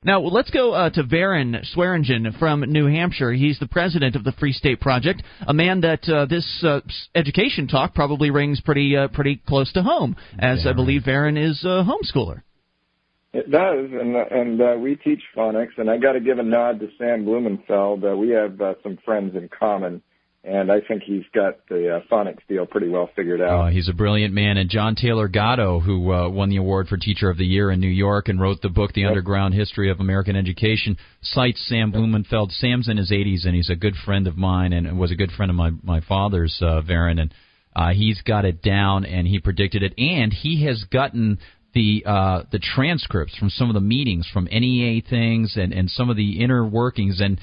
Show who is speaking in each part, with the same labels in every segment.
Speaker 1: Now, let's go to Varrin Swearingen from New Hampshire. He's the president of the Free State Project, a man that this education talk probably rings pretty close to home, as I believe Varrin is a homeschooler.
Speaker 2: It does, and we teach phonics, and I got to give a nod to Sam Blumenfeld. We have some friends in common, and I think he's got the phonics deal pretty well figured out.
Speaker 3: He's a brilliant man. And John Taylor Gatto, who won the award for Teacher of the Year in New York and wrote the book The Underground History of American Education, cites Sam Blumenfeld. Sam's in his 80s, and he's a good friend of mine and was a good friend of my father's, Varrin, and he's got it down, and he predicted it, and he has gotten the transcripts from some of the meetings, from NEA things and some of the inner workings. And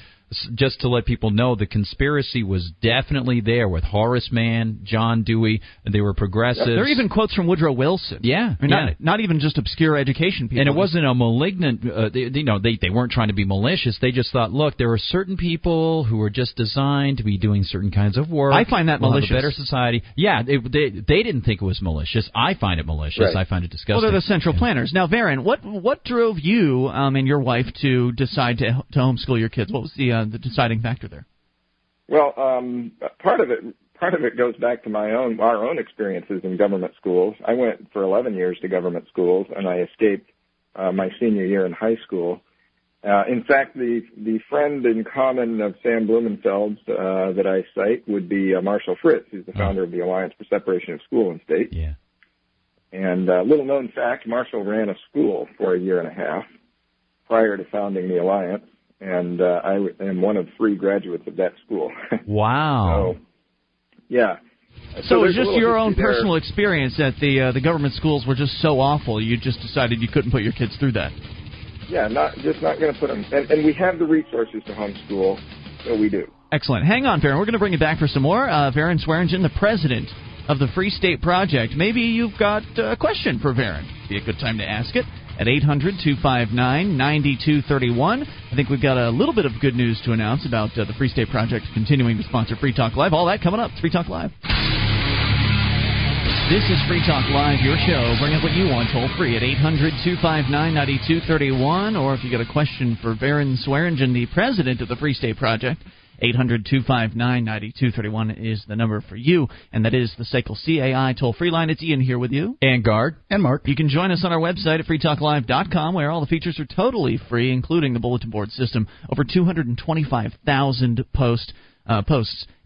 Speaker 3: just to let people know, the conspiracy was definitely there with Horace Mann, John Dewey. They were progressives.
Speaker 1: There are even quotes from Woodrow Wilson.
Speaker 3: Yeah.
Speaker 1: I mean, not even just obscure education people.
Speaker 3: And it wasn't a malignant, they weren't trying to be malicious. They just thought, look, there are certain people who are just designed to be doing certain kinds of work.
Speaker 1: I find that malicious.
Speaker 3: Have a better society. Yeah, they didn't think it was malicious. I find it malicious.
Speaker 2: Right.
Speaker 3: I find it disgusting.
Speaker 1: Well, they're the central planners. Now, Varrin, what drove you and your wife to decide to homeschool your kids? What was the deciding factor there?
Speaker 2: Well, part of it goes back to our own experiences in government schools. I went for 11 years to government schools, and I escaped my senior year in high school. In fact, the friend in common of Sam Blumenfeld's that I cite would be Marshall Fritz, who's the founder of the Alliance for Separation of School and State.
Speaker 3: Yeah.
Speaker 2: And little known fact, Marshall ran a school for a year and a half prior to founding the Alliance. And I am one of 3 graduates of that school.
Speaker 3: Wow.
Speaker 2: So, yeah.
Speaker 1: So it was just your own personal experience that the government schools were just so awful, you just decided you couldn't put your kids through that.
Speaker 2: Yeah, not going to put them. And we have the resources to homeschool, so we do.
Speaker 1: Excellent. Hang on, Varrin. We're going to bring you back for some more. Varrin Swearingen, the president of the Free State Project. Maybe you've got a question for Varrin. Be a good time to ask it. At 800-259-9231. I think we've got a little bit of good news to announce about the Free State Project continuing to sponsor Free Talk Live. All that coming up. It's Free Talk Live. This is Free Talk Live, your show. Bring up what you want toll free at 800-259-9231. Or if you got a question for Varrin Swearingen, the president of the Free State Project, 800-259-9231 is the number for you, and that is the SACL CAI toll-free line. It's Ian here with you.
Speaker 3: And Guard.
Speaker 1: And Mark. You can join us on our website at freetalklive.com, where all the features are totally free, including the bulletin board system. Over 225,000 posts,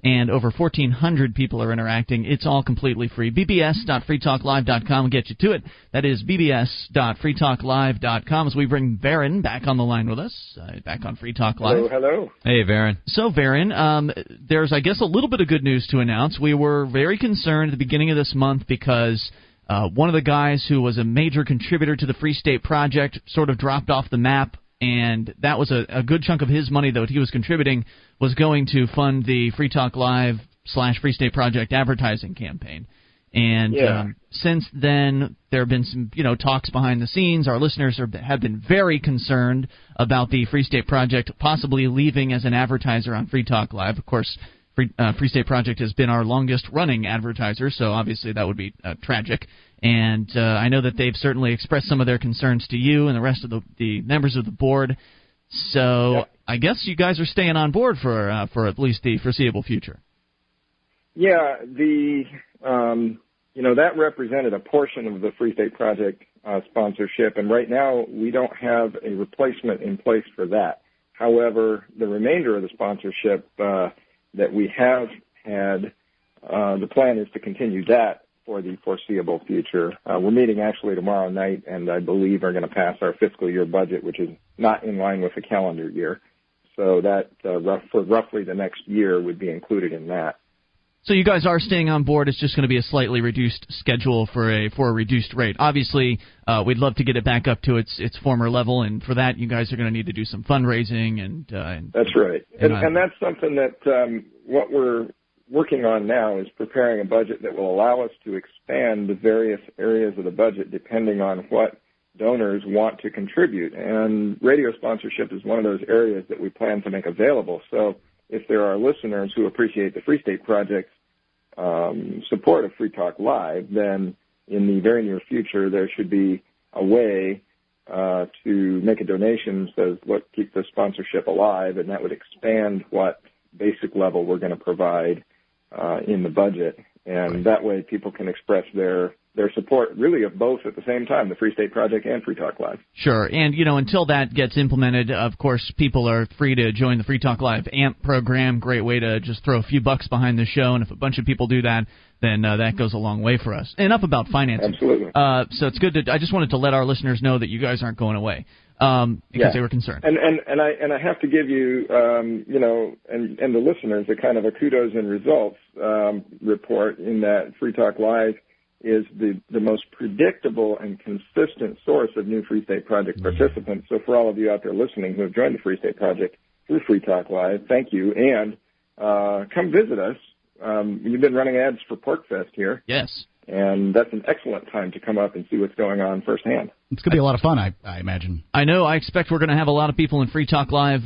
Speaker 1: and over 1,400 people are interacting. It's all completely free. bbs.freetalklive.com will get you to it. That is bbs.freetalklive.com as we bring Varrin back on the line with us, back on Free Talk Live.
Speaker 2: Hello.
Speaker 3: Hey, Varrin.
Speaker 1: So, Varrin, there's, I guess, a little bit of good news to announce. We were very concerned at the beginning of this month because one of the guys who was a major contributor to the Free State Project sort of dropped off the map. And that was a good chunk of his money that he was contributing was going to fund the Free Talk Live / Free State Project advertising campaign. And since then, there have been some talks behind the scenes. Our listeners have been very concerned about the Free State Project possibly leaving as an advertiser on Free Talk Live. Of course, Free State Project has been our longest-running advertiser, so obviously that would be tragic. And I know that they've certainly expressed some of their concerns to you and the rest of the members of the board. So I guess you guys are staying on board for at least the foreseeable future.
Speaker 2: Yeah, that represented a portion of the Free State Project sponsorship, and right now we don't have a replacement in place for that. However, the remainder of the sponsorship that we have had, the plan is to continue that for the foreseeable future. We're meeting actually tomorrow night, and I believe are going to pass our fiscal year budget, which is not in line with the calendar year. So that for roughly the next year would be included in that.
Speaker 1: So you guys are staying on board. It's just going to be a slightly reduced schedule for a reduced rate. Obviously, we'd love to get it back up to its former level, and for that, you guys are going to need to do some fundraising. And
Speaker 2: that's right. And that's something that what we're working on now is preparing a budget that will allow us to expand the various areas of the budget depending on what donors want to contribute. And radio sponsorship is one of those areas that we plan to make available. So if there are listeners who appreciate the Free State Project's support of Free Talk Live, then in the very near future there should be a way to make a donation says, look, keep the sponsorship alive, and that would expand what basic level we're going to provide in the budget. And that way people can express their support really of both at the same time, the Free State Project and Free Talk Live.
Speaker 1: Sure. And, until that gets implemented, of course, people are free to join the Free Talk Live AMP program. Great way to just throw a few bucks behind the show. And if a bunch of people do that, then that goes a long way for us. Enough about financing.
Speaker 2: Absolutely.
Speaker 1: So it's good I just wanted to let our listeners know that you guys aren't going away because they were concerned.
Speaker 2: And I have to give you, and the listeners a kind of a kudos and results report in that Free Talk Live is the most predictable and consistent source of new Free State Project participants. So for all of you out there listening who have joined the Free State Project through Free Talk Live, thank you. And come visit us. You've been running ads for PorkFest here.
Speaker 1: Yes.
Speaker 2: And that's an excellent time to come up and see what's going on firsthand.
Speaker 4: It's going to be a lot of fun, I imagine.
Speaker 1: I know. I expect we're going to have a lot of people in Free Talk Live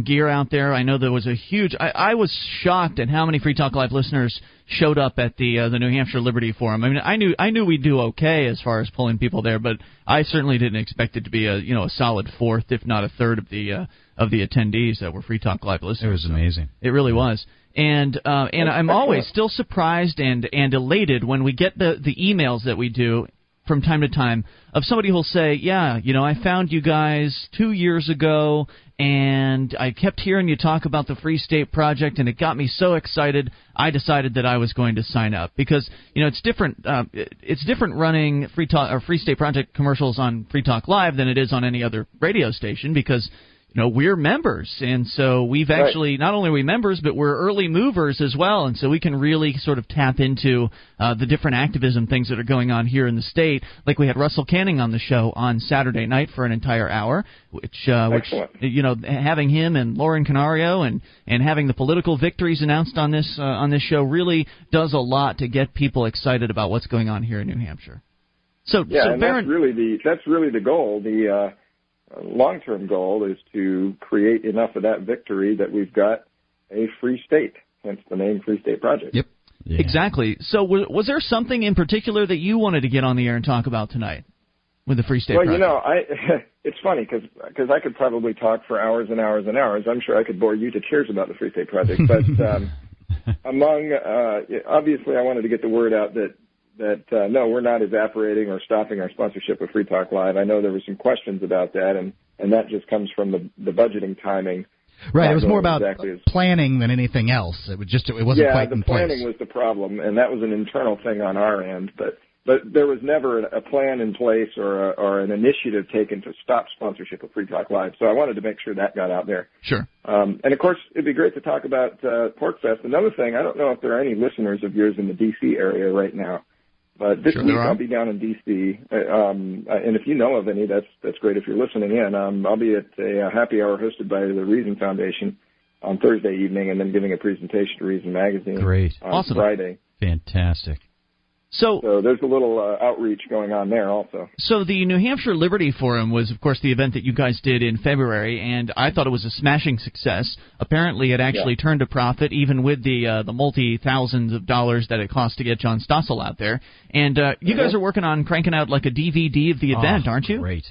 Speaker 1: gear out there. I know there was a huge I was shocked at how many Free Talk Live listeners showed up at the New Hampshire Liberty Forum. I mean, I knew we'd do okay as far as pulling people there, but I certainly didn't expect it to be a solid fourth, if not a third of the attendees that were Free Talk Live listeners.
Speaker 3: It was amazing.
Speaker 1: It really was. And I'm always still surprised and elated when we get the emails that we do from time to time of somebody who'll say, I found you guys 2 years ago, and I kept hearing you talk about the Free State Project, and it got me so excited, I decided that I was going to sign up. Because, it's different running Free State Project commercials on Free Talk Live than it is on any other radio station, because we're members, and so we've actually, not only are we members, but we're early movers as well, and so we can really sort of tap into the different activism things that are going on here in the state. Like we had Russell Canning on the show on Saturday night for an entire hour, which having him and Lauren Canario and having the political victories announced on this show really does a lot to get people excited about what's going on here in New Hampshire. So Varrin,
Speaker 2: that's really the goal. The long-term goal is to create enough of that victory that we've got a free state, hence the name Free State Project.
Speaker 4: Yep.
Speaker 1: Yeah. Exactly. So was there something in particular that you wanted to get on the air and talk about tonight with the Free State Project?
Speaker 2: Well, it's funny because I could probably talk for hours and hours and hours. I'm sure I could bore you to tears about the Free State Project. But obviously I wanted to get the word out that no, we're not evaporating or stopping our sponsorship of Free Talk Live. I know there were some questions about that, and that just comes from the budgeting timing.
Speaker 4: Right, it was more about planning than anything else. It wasn't quite in place.
Speaker 2: Yeah, the planning was the problem, and that was an internal thing on our end. But there was never a plan in place or an initiative taken to stop sponsorship of Free Talk Live. So I wanted to make sure that got out there.
Speaker 1: Sure.
Speaker 2: And, of course, it'd be great to talk about PorkFest. Another thing, I don't know if there are any listeners of yours in the D.C. area right now. But this week I'll be down in D.C., and if you know of any, that's great if you're listening in. I'll be at a happy hour hosted by the Reason Foundation on Thursday evening, and then giving a presentation to Reason Magazine on Friday.
Speaker 3: Fantastic.
Speaker 1: So
Speaker 2: there's a little outreach going on there also. So
Speaker 1: the New Hampshire Liberty Forum was, of course, the event that you guys did in February, and I thought it was a smashing success. Apparently, it actually turned a profit, even with the multi-thousands of dollars that it cost to get John Stossel out there. And you guys are working on cranking out like a DVD of the event, aren't you?
Speaker 3: Great.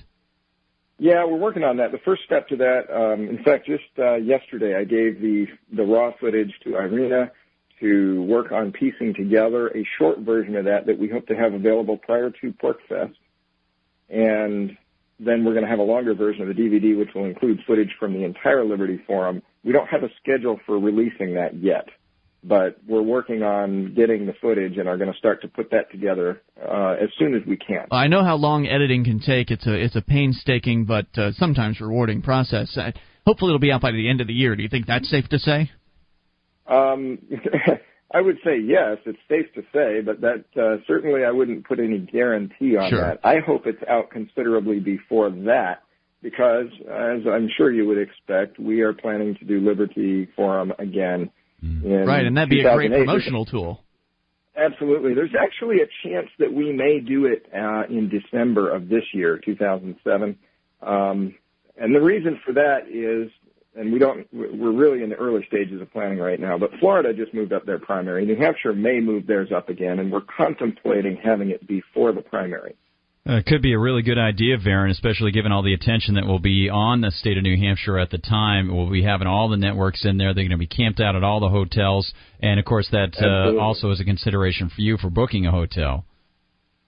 Speaker 2: Yeah, we're working on that. The first step to that, in fact, just yesterday, I gave the raw footage to Irina to work on piecing together a short version of that we hope to have available prior to PorkFest. And then we're going to have a longer version of the DVD, which will include footage from the entire Liberty Forum. We don't have a schedule for releasing that yet, but we're working on getting the footage and are going to start to put that together as soon as we can.
Speaker 1: I know how long editing can take. It's a painstaking but sometimes rewarding process. Hopefully it'll be out by the end of the year. Do you think that's safe to say?
Speaker 2: I would say yes, it's safe to say, but that certainly I wouldn't put any guarantee on that. I hope it's out considerably before that because, as I'm sure you would expect, we are planning to do Liberty Forum again.
Speaker 1: Right, and that'd be a great promotional tool.
Speaker 2: Absolutely. There's actually a chance that we may do it in December of this year, 2007. And the reason for that is, and we're really in the early stages of planning right now, but Florida just moved up their primary. New Hampshire may move theirs up again, and we're contemplating having it before the primary.
Speaker 3: It could be a really good idea, Varrin, especially given all the attention that will be on the state of New Hampshire at the time. We'll be having all the networks in there. They're going to be camped out at all the hotels. And, of course, that also is a consideration for you for booking a hotel.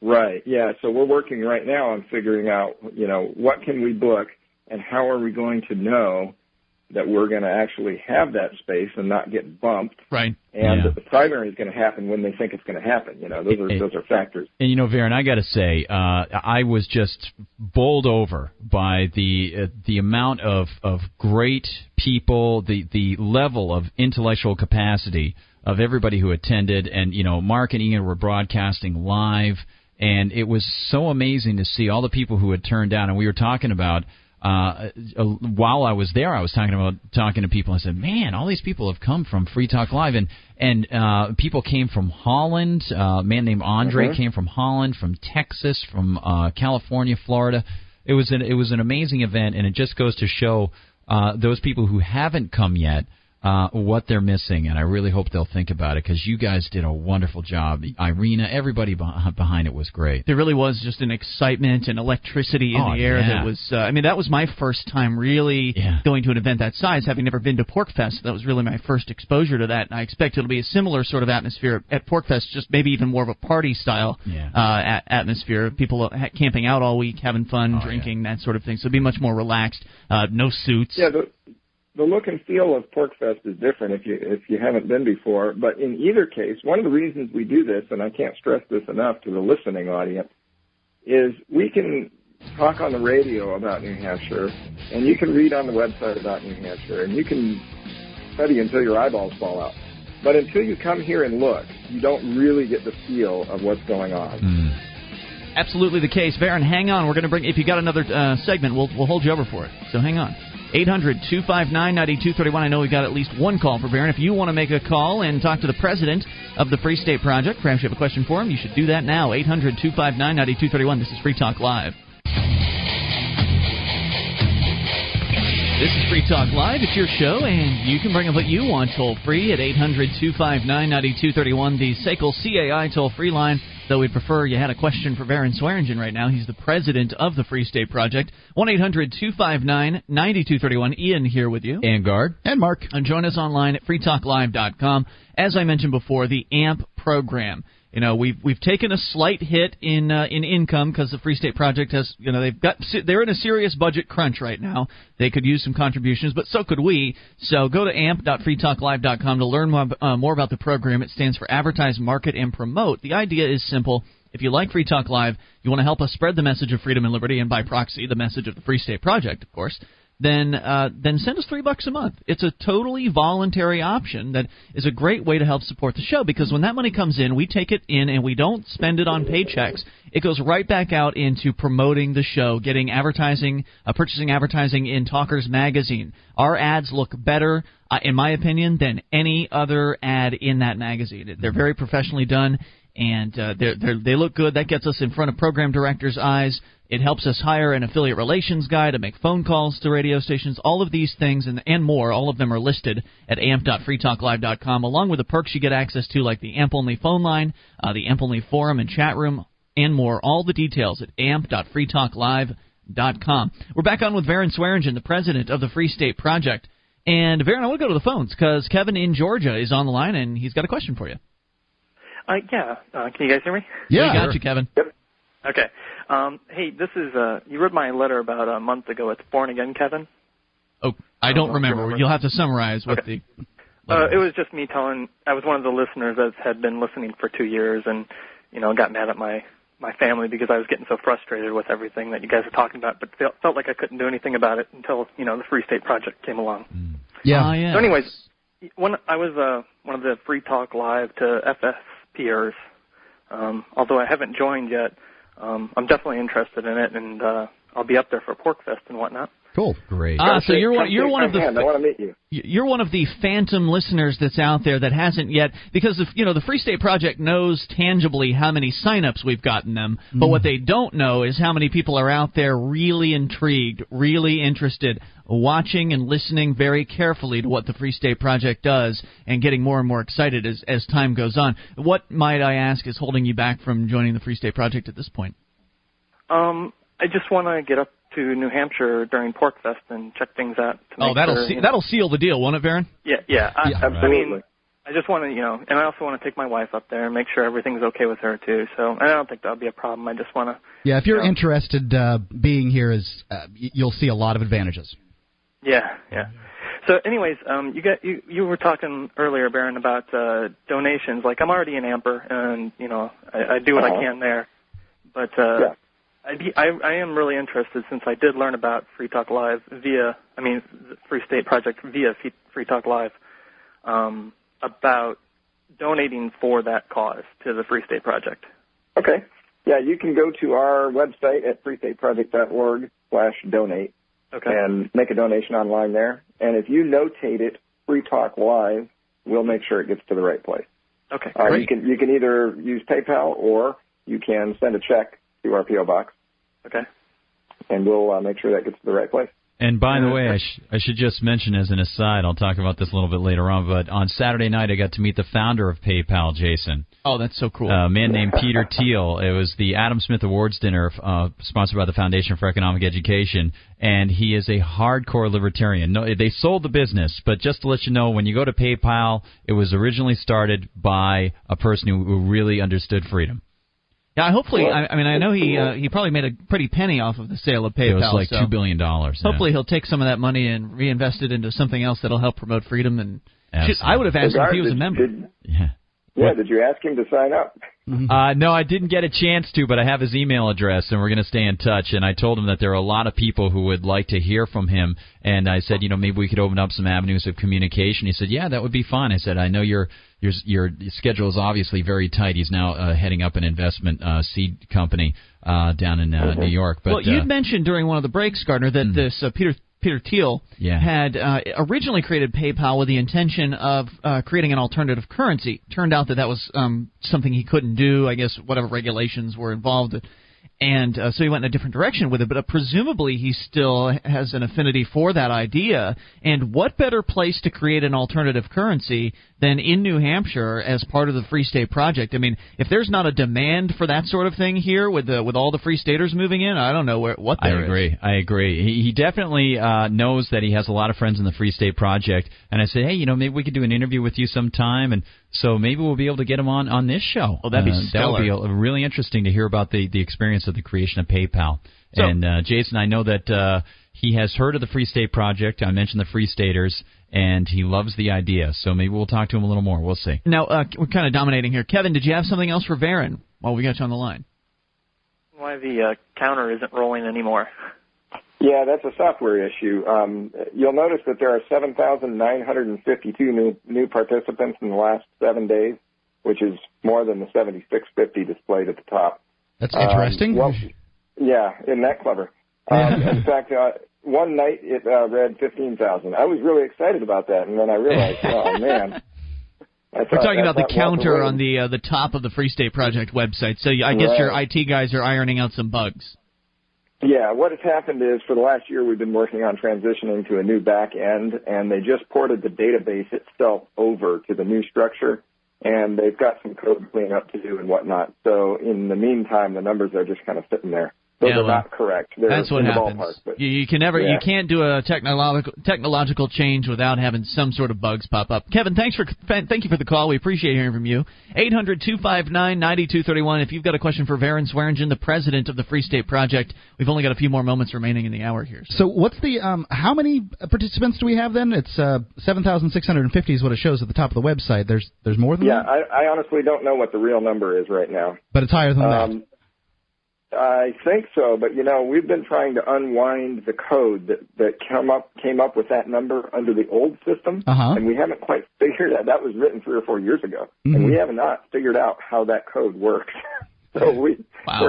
Speaker 2: Right, yeah. So we're working right now on figuring out, what can we book and how are we going to know that we're going to actually have that space and not get bumped.
Speaker 1: Right.
Speaker 2: And that the primary is going to happen when they think it's going to happen. Those are factors.
Speaker 3: And, Varrin, I got to say, I was just bowled over by the amount of great people, the level of intellectual capacity of everybody who attended. And, Mark and Ian were broadcasting live. And it was so amazing to see all the people who had turned down. And we were talking about, while I was there, I was talking to people. I said, man, all these people have come from Free Talk Live. And people came from Holland. A man named Andre came from Holland, from Texas, from California, Florida. It was an amazing event, and it just goes to show those people who haven't come yet what they're missing, and I really hope they'll think about it because you guys did a wonderful job. Irina, everybody behind it was great.
Speaker 1: There really was just an excitement and electricity in the air that was, that was my first time really going to an event that size, having never been to PorcFest. That was really my first exposure to that, and I expect it'll be a similar sort of atmosphere at PorcFest, just maybe even more of a party-style atmosphere. People camping out all week, having fun, drinking, that sort of thing. So it'll be much more relaxed, no suits.
Speaker 2: Yeah, the look and feel of PorcFest is different if you haven't been before. But in either case, one of the reasons we do this, and I can't stress this enough to the listening audience, is we can talk on the radio about New Hampshire, and you can read on the website about New Hampshire, and you can study until your eyeballs fall out. But until you come here and look, you don't really get the feel of what's going on.
Speaker 1: Absolutely the case. Varrin, hang on. We're going to bring, if you got another segment, we'll hold you over for it. So hang on. 800-259-9231. I know we've got at least one call for Varrin. If you want to make a call and talk to the president of the Free State Project, perhaps you have a question for him, you should do that now. 800-259-9231. This is Free Talk Live. This is Free Talk Live. It's your show, and you can bring up what you want toll-free at 800-259-9231, the SACL CAI toll-free line. Though we'd prefer you had a question for Varrin Swearingen right now. He's the president of the Free State Project. 1-800-259-9231. Ian here with you.
Speaker 3: And Guard.
Speaker 4: And Mark.
Speaker 1: And join us online at freetalklive.com. As I mentioned before, the AMP program. We've taken a slight hit in income because the Free State Project has, they're in a serious budget crunch right now. They could use some contributions, but so could we. So go to amp.freetalklive.com to learn more about the program. It stands for Advertise, Market, and Promote. The idea is simple. If you like Free Talk Live, you want to help us spread the message of freedom and liberty, and by proxy, the message of the Free State Project, of course. Then send us $3 a month. It's a totally voluntary option that is a great way to help support the show, because when that money comes in, we take it in and we don't spend it on paychecks. It goes right back out into promoting the show, getting advertising, purchasing advertising in Talkers Magazine. Our ads look better, in my opinion, than any other ad in that magazine. They're very professionally done, and they look good. That gets us in front of program directors' eyes. It helps us hire an affiliate relations guy to make phone calls to radio stations. All of these things and more, all of them are listed at amp.freetalklive.com, along with the perks you get access to, like the AMP-only phone line, the AMP-only forum and chat room, and more. All the details at amp.freetalklive.com. We're back on with Varrin Swearingen, the president of the Free State Project. And, Varrin, I want to go to the phones because Kevin in Georgia is on the line, and he's got a question for you.
Speaker 5: Can you guys hear me?
Speaker 1: Yeah. We got you, Kevin.
Speaker 2: Yep.
Speaker 5: Okay. Hey, this is, you read my letter about a month ago. It's Born Again, Kevin.
Speaker 1: Oh, I don't remember. You'll have to summarize what the...
Speaker 5: It was just me telling, I was one of the listeners that had been listening for 2 years and, got mad at my family because I was getting so frustrated with everything that you guys were talking about, but felt like I couldn't do anything about it until, the Free State Project came along.
Speaker 1: Yeah. Yeah.
Speaker 5: So anyways, I was one of the Free Talk Live to FFPers. Although I haven't joined yet, I'm definitely interested in it, and I'll be up there for PorcFest and whatnot.
Speaker 3: Cool, great.
Speaker 1: So you're one of the.
Speaker 2: I want to meet you.
Speaker 1: You're one of the phantom listeners that's out there that hasn't yet, because the Free State Project knows tangibly how many signups we've gotten them, but what they don't know is how many people are out there really intrigued, really interested, watching and listening very carefully to what the Free State Project does, and getting more and more excited as time goes on. What, might I ask, is holding you back from joining the Free State Project at this point?
Speaker 5: I just want to get up to New Hampshire during Pork Fest and check things out.
Speaker 1: That'll seal the deal, won't it, Varrin?
Speaker 5: Yeah.
Speaker 2: Absolutely.
Speaker 5: I mean, I just want to, and I also want to take my wife up there and make sure everything's okay with her too. So I don't think that'll be a problem. I just want to.
Speaker 4: Yeah, if you're interested, being here you'll see a lot of advantages.
Speaker 5: Yeah. So, anyways, you were talking earlier, Varrin, about donations. Like, I'm already in Amper, and I do what I can there. But I am really interested, since I did learn about Free Talk Live Free State Project via Free Talk Live, about donating for that cause to the Free State Project.
Speaker 2: Okay. Yeah, you can go to our website at freestateproject.org/donate. Okay. And make a donation online there. And if you notate it, Free Talk Live, we'll make sure it gets to the right place.
Speaker 5: Okay.
Speaker 2: You can either use PayPal or you can send a check to our P.O. Box.
Speaker 5: Okay.
Speaker 2: And we'll make sure that gets to the right place.
Speaker 3: And by the way, I should just mention as an aside, I'll talk about this a little bit later on, but on Saturday night I got to meet the founder of PayPal, Jason.
Speaker 1: Oh, that's so cool.
Speaker 3: A man named Peter Thiel. It was the Adam Smith Awards dinner sponsored by the Foundation for Economic Education, and he is a hardcore libertarian. No, they sold the business, but just to let you know, when you go to PayPal, it was originally started by a person who really understood freedom.
Speaker 1: Yeah, hopefully. I know he probably made a pretty penny off of the sale of PayPal.
Speaker 3: It was like $2 billion.
Speaker 1: Hopefully he'll take some of that money and reinvest it into something else that'll help promote freedom. And I would have asked him if he was a member.
Speaker 2: Did you ask him to sign up?
Speaker 3: No, I didn't get a chance to, but I have his email address, and we're going to stay in touch. And I told him that there are a lot of people who would like to hear from him. And I said, maybe we could open up some avenues of communication. He said, yeah, that would be fine. I said, I know your schedule is obviously very tight. He's now heading up an investment seed company down in New York. But
Speaker 1: you'd mentioned during one of the breaks, Gardner, that this Peter Thiel had originally created PayPal with the intention of creating an alternative currency. Turned out that was something he couldn't do. I guess whatever regulations were involved. And so he went in a different direction with it. But presumably he still has an affinity for that idea. And what better place to create an alternative currency than in New Hampshire as part of the Free State Project? I mean, if there's not a demand for that sort of thing here with all the Free Staters moving in, I don't know what there is.
Speaker 3: I agree. He definitely knows that he has a lot of friends in the Free State Project. And I said, hey, maybe we could do an interview with you sometime. And so maybe we'll be able to get him on this show.
Speaker 1: Oh, that'd be stellar.
Speaker 3: That would be really interesting to hear about the experience of the creation of PayPal. So, and Jason, I know that he has heard of the Free State Project. I mentioned the Free Staters, and he loves the idea. So maybe we'll talk to him a little more. We'll see.
Speaker 1: Now, we're kind of dominating here. Kevin, did you have something else for Varrin while we got you on the line?
Speaker 5: Why the counter isn't rolling anymore.
Speaker 2: Yeah, that's a software issue. You'll notice that there are 7,952 new participants in the last 7 days, which is more than the 7,650 displayed at the top.
Speaker 4: That's interesting.
Speaker 2: Yeah, isn't that clever? In fact, one night it read 15,000. I was really excited about that, and then I realized, oh, man.
Speaker 1: We're talking about the counter on the top of the Free State Project website, so I guess your IT guys are ironing out some bugs.
Speaker 2: Yeah, what has happened is for the last year we've been working on transitioning to a new back end, and they just ported the database itself over to the new structure, and they've got some code cleanup to do and whatnot. So in the meantime, the numbers are just kind of sitting there. Those are not correct.
Speaker 1: That's what happens. You can't do a technological change without having some sort of bugs pop up. Kevin, thank you for the call. We appreciate hearing from you. 800-259-9231. If you've got a question for Varrin Swearingen, the president of the Free State Project, we've only got a few more moments remaining in the hour here.
Speaker 4: So what's the how many participants do we have then? It's 7,650 is what it shows at the top of the website. There's more than that?
Speaker 2: Yeah, I honestly don't know what the real number is right now.
Speaker 4: But it's higher than that.
Speaker 2: I think so, but we've been trying to unwind the code that came up with that number under the old system, and we haven't quite figured out. That was written 3 or 4 years ago, and we have not figured out how that code works. So we're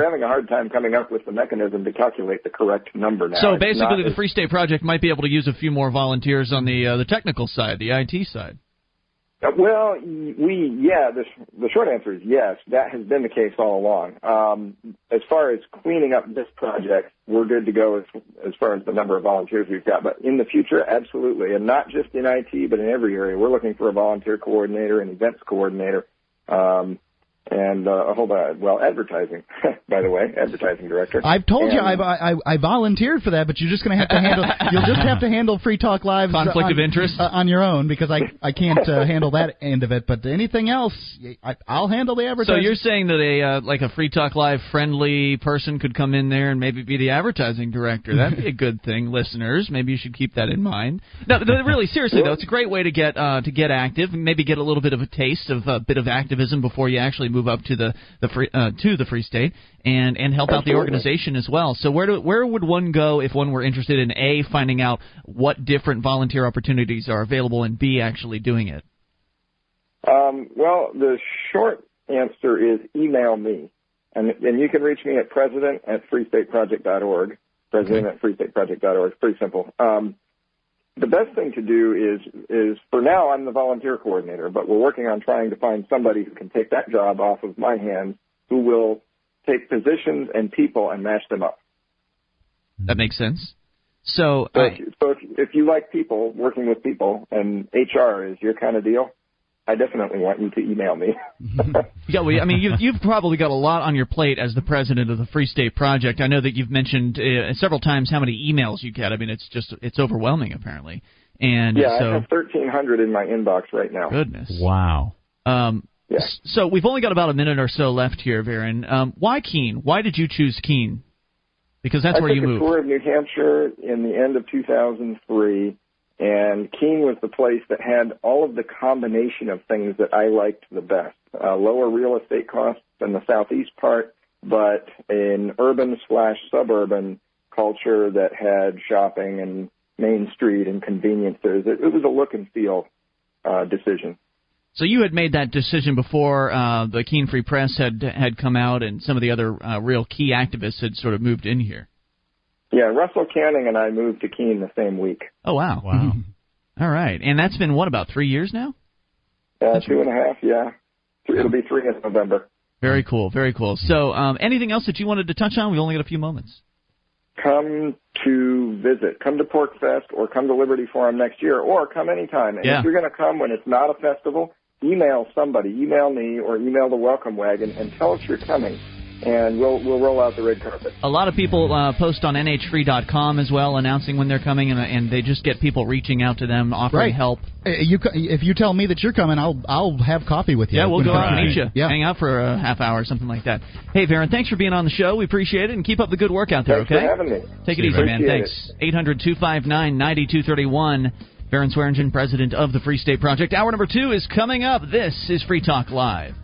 Speaker 2: having a hard time coming up with the mechanism to calculate the correct number now.
Speaker 1: So basically, the Free State Project might be able to use a few more volunteers on the technical side, the IT side.
Speaker 2: Well, the short answer is yes. That has been the case all along. As far as cleaning up this project, we're good to go as far as the number of volunteers we've got. But in the future, absolutely, and not just in IT, but in every area. We're looking for a volunteer coordinator, an events coordinator, and a whole advertising, by the way, advertising director.
Speaker 4: I've told you I volunteered for that, but you're just going to have to handle. You'll just have to handle Free Talk Live
Speaker 1: conflict of interest
Speaker 4: on your own, because I can't handle that end of it. But anything else, I'll handle the advertising.
Speaker 1: So you're saying that a Free Talk Live friendly person could come in there and maybe be the advertising director? That'd be a good thing, listeners. Maybe you should keep that in mind. No, really, seriously though, it's a great way to get active, and maybe get a little bit of a taste of a bit of activism before you actually move up to the Free State and help out the organization as well. So where would one go if one were interested in A, finding out what different volunteer opportunities are available, and B, actually doing it?
Speaker 2: Well, the short answer is email me, and you can reach me at president@freestateproject.org. President@freestateproject.org. It's pretty simple. The best thing to do is for now I'm the volunteer coordinator, but we're working on trying to find somebody who can take that job off of my hands, who will take positions and people and match them up.
Speaker 1: That makes sense. So
Speaker 2: if you like people, working with people, and HR is your kind of deal, I definitely want you to email me.
Speaker 1: Yeah, well, I mean, you've probably got a lot on your plate as the president of the Free State Project. I know that you've mentioned several times how many emails you get. I mean, it's overwhelming, apparently. And
Speaker 2: yeah, I have 1,300 in my inbox right now.
Speaker 1: Goodness.
Speaker 3: Wow.
Speaker 2: Yeah.
Speaker 1: So we've only got about a minute or so left here, Varrin. Why Keene? Why did you choose Keene? Because that's where you moved.
Speaker 2: I took a tour of New Hampshire in the end of 2003. And Keene was the place that had all of the combination of things that I liked the best. Lower real estate costs than the southeast part, but an urban/suburban culture that had shopping and Main Street and conveniences. It was a look and feel decision.
Speaker 1: So you had made that decision before the Keene Free Press had come out, and some of the other real key activists had sort of moved in here.
Speaker 2: Yeah, Russell Canning and I moved to Keene the same week.
Speaker 1: Oh, wow. Wow. All right. And that's been, about 3 years now?
Speaker 2: 2.5, yeah. It'll be 3 in November.
Speaker 1: Very cool, very cool. So anything else that you wanted to touch on? We've only got a few moments.
Speaker 2: Come to visit. Come to Pork Fest, or come to Liberty Forum next year, or come anytime. And if you're going to come when it's not a festival, email somebody. Email me or email the Welcome Wagon and tell us you're coming. And we'll roll out the red carpet. A lot of people post on nhfree.com as well, announcing when they're coming, and they just get people reaching out to them, offering help.
Speaker 4: If you tell me that you're coming, I'll have coffee with you.
Speaker 1: Yeah, we'll go out and meet you. Yeah. Hang out for a half hour or something like that. Hey, Varrin, thanks for being on the show. We appreciate it, and keep up the good work out there,
Speaker 2: Thanks for having me.
Speaker 1: Take it easy, man. Thanks. 800-259-9231. Varrin Swearingen, president of the Free State Project. Hour number 2 is coming up. This is Free Talk Live.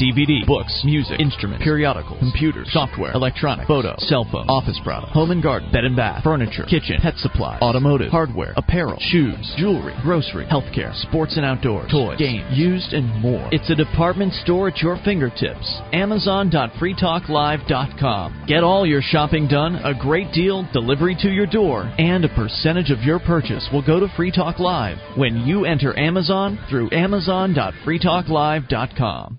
Speaker 1: DVD, books, music, instruments, periodicals, computers, software, electronic, photo, cell phone, office product, home and garden, bed and bath, furniture, kitchen, pet supply, automotive, hardware, apparel, shoes, jewelry, grocery, healthcare, sports and outdoors, toys, games, used, and more. It's a department store at your fingertips. Amazon.freetalklive.com. Get all your shopping done, a great deal, delivery to your door, and a percentage of your purchase will go to Free Talk Live when you enter Amazon through Amazon.freetalklive.com.